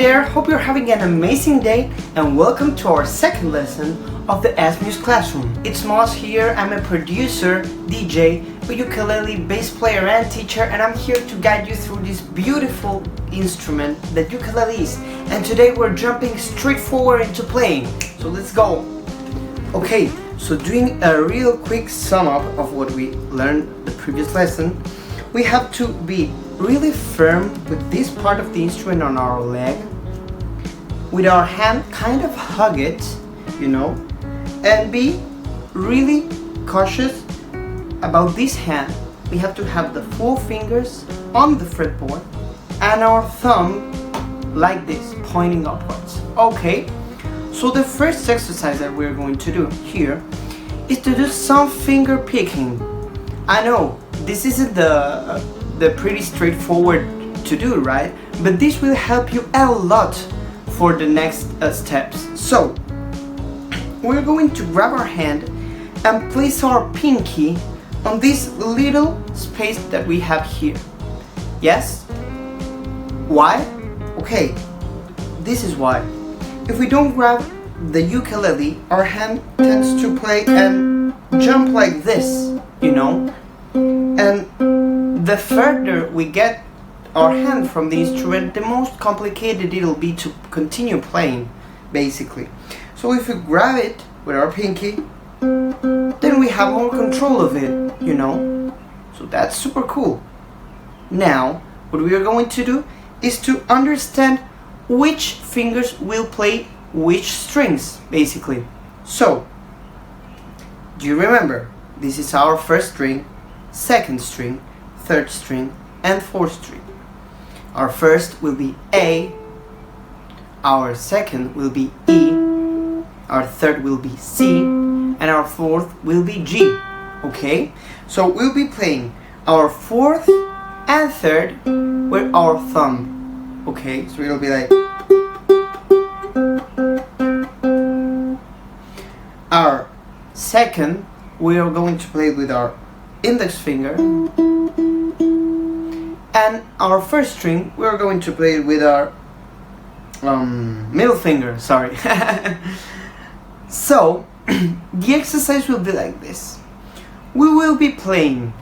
there, hope you're having an amazing day and welcome to our second lesson of the SMU's classroom. It's Moss here, I'm a producer, DJ, a ukulele bass player and teacher, and I'm here to guide you through this beautiful instrument that ukulele is. And today we're jumping straight forward into playing, so let's go. Okay, so doing a real quick sum up of what we learned the previous lesson, we have to be really firm with this part of the instrument on our leg, with our hand kind of hug it, and be really cautious about this hand. We have to have the 4 fingers on the fretboard and our thumb like this, pointing upwards. Okay, so the first exercise that we're going to do here is to do some finger picking. I know this isn't the pretty straightforward to do, right? But this will help you a lot for the next steps. So we're going to grab our hand and place our pinky on this little space that we have here. Yes? Why? Okay, this is why. If we don't grab the ukulele, our hand tends to play and jump like this, and the further we get our hand from the instrument, the most complicated it'll be to continue playing, basically. So if we grab it with our pinky, then we have more control of it, So that's super cool. Now, what we are going to do is to understand which fingers will play which strings, basically. So, do you remember? This is our first string, second string, third string, and fourth string. Our first will be A, our second will be E, our third will be C, and our fourth will be G. Okay? So we'll be playing our fourth and third with our thumb. Okay? So it'll be like our second, we are going to play with our index finger, and our first string we are going to play with our middle finger, sorry. So the exercise will be like this. We will be playing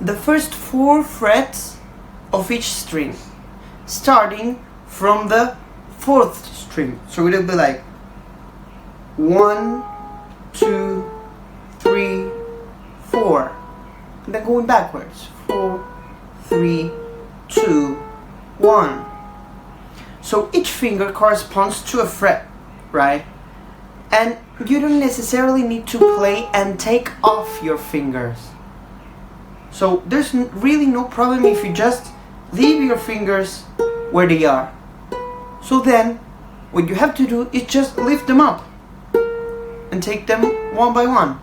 the first 4 frets of each string, starting from the 4th string. So it'll be like 1, 2, 3, 4, and then going backwards, 4, 3, 2, 1. So each finger corresponds to a fret, right? And you don't necessarily need to play and take off your fingers. So there's really no problem if you just leave your fingers where they are. So then what you have to do is just lift them up and take them one by one.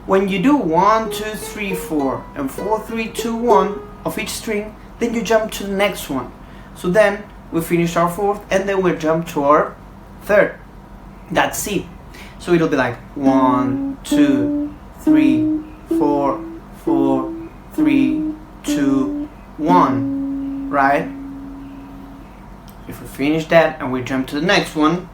When you do 1, 2, 3, 4 and 4, 3, 2, 1 of each string, then you jump to the next one. So then we finish our 4th and then we jump to our 3rd. That's C. So it'll be like 1, 2, 3, 4, 4, 3, 2, 1, right? If we finish that and we jump to the next one,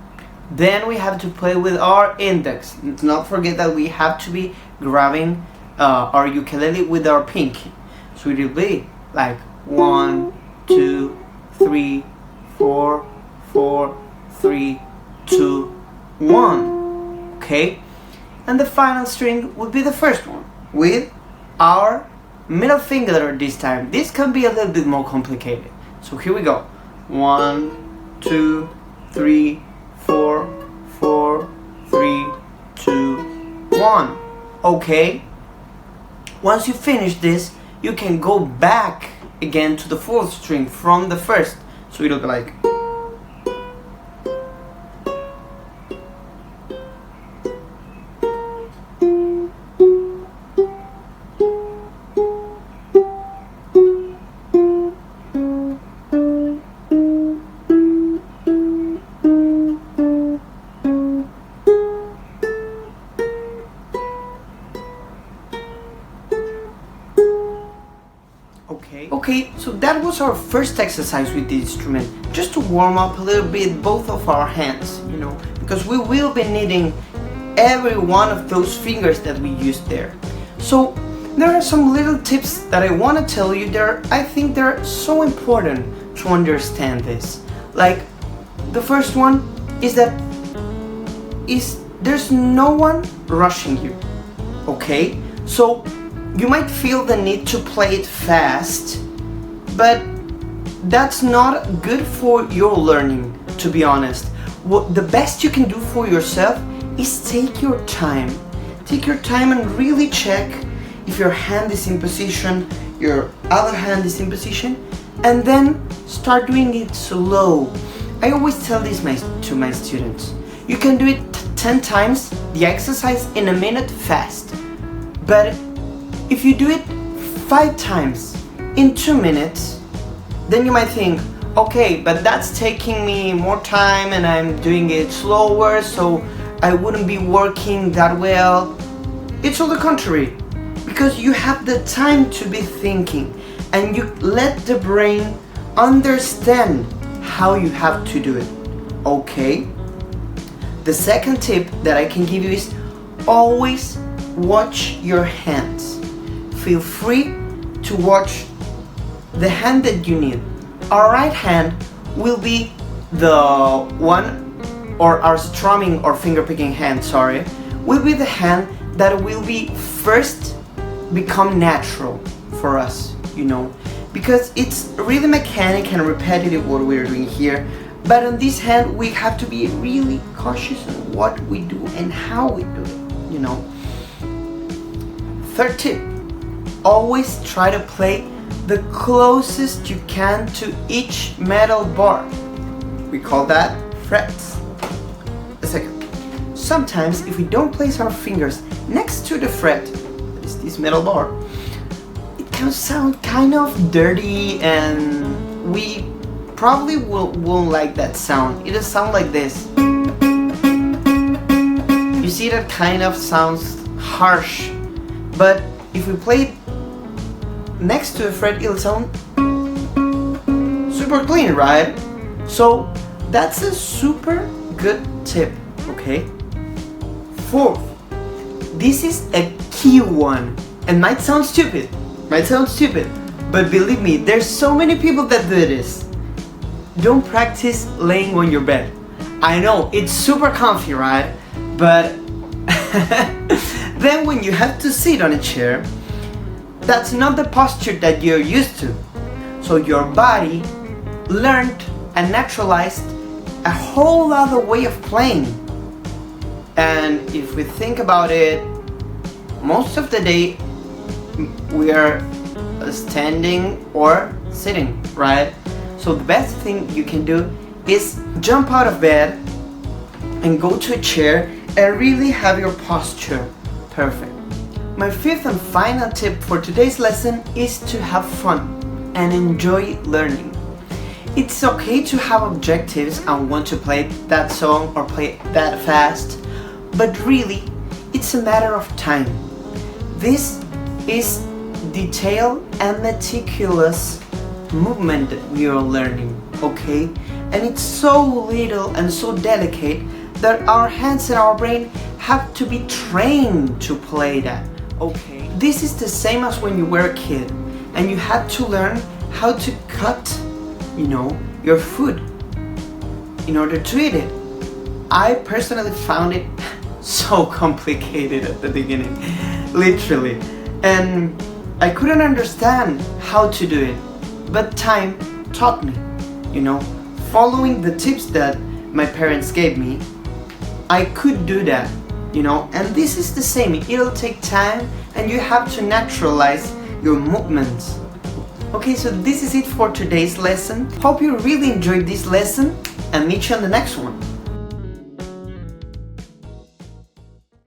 then we have to play with our index. Let's not forget that we have to be grabbing our ukulele with our pinky. So it will be like 1, 2, 3, 4, 4, 3, 2, 1. Okay? And the final string would be the first one with our middle finger this time. This can be a little bit more complicated. So here we go. 1, 2, 3, 4, 4, 3, 2, 1. Okay? Once you finish this, you can go back again to the 4th string from the 1st. So it'll be like Okay, so that was our first exercise with the instrument. just to warm up a little bit both of our hands, because we will be needing every one of those fingers that we use there. So there are some little tips that I want to tell you there. I think they're so important to understand this. Like, the first one is that there's no one rushing you, okay? So you might feel the need to play it fast, but that's not good for your learning, to be honest. What the best you can do for yourself is take your time. Take your time and really check if your hand is in position, your other hand is in position, and then start doing it slow. I always tell this to my students. You can do it 10 times the exercise in a minute fast. But if you do it 5 times in 2 minutes, then you might think, okay, but that's taking me more time and I'm doing it slower, so I wouldn't be working that well. It's all the contrary, because you have the time to be thinking and you let the brain understand how you have to do it, okay? The second tip that I can give you is always watch your hands. Feel free to watch the hand that you need. Our right hand will be the one, or our strumming or finger picking hand, will be the hand that will be first become natural for us, because it's really mechanic and repetitive what we're doing here. But on this hand, we have to be really cautious on what we do and how we do it, Third tip, always try to play the closest you can to each metal bar. We call that frets. A second. Sometimes if we don't place our fingers next to the fret, that is this metal bar, it can sound kind of dirty and we probably won't like that sound. It'll sound like this. You see, that kind of sounds harsh, but if we play it next to a fret, it'll sound super clean, right? So that's a super good tip, okay? Fourth, this is a key one and might sound stupid, but believe me, there's so many people that do this. Don't practice laying on your bed. I know, it's super comfy, right? But then when you have to sit on a chair, that's not the posture that you're used to. So your body learned and naturalized a whole other way of playing. And if we think about it, most of the day we are standing or sitting, right? So the best thing you can do is jump out of bed and go to a chair and really have your posture perfect. My fifth and final tip for today's lesson is to have fun and enjoy learning. It's okay to have objectives and want to play that song or play it that fast, but really, it's a matter of time. This is detailed and meticulous movement that we are learning, okay? And it's so little and so delicate that our hands and our brain have to be trained to play that, okay? This is the same as when you were a kid and you had to learn how to cut, your food in order to eat it. I personally found it so complicated at the beginning, literally, and I couldn't understand how to do it, but time taught me, following the tips that my parents gave me, I could do that, and this is the same. It'll take time and you have to naturalize your movements. Okay, so this is it for today's lesson. Hope you really enjoyed this lesson and meet you on the next one.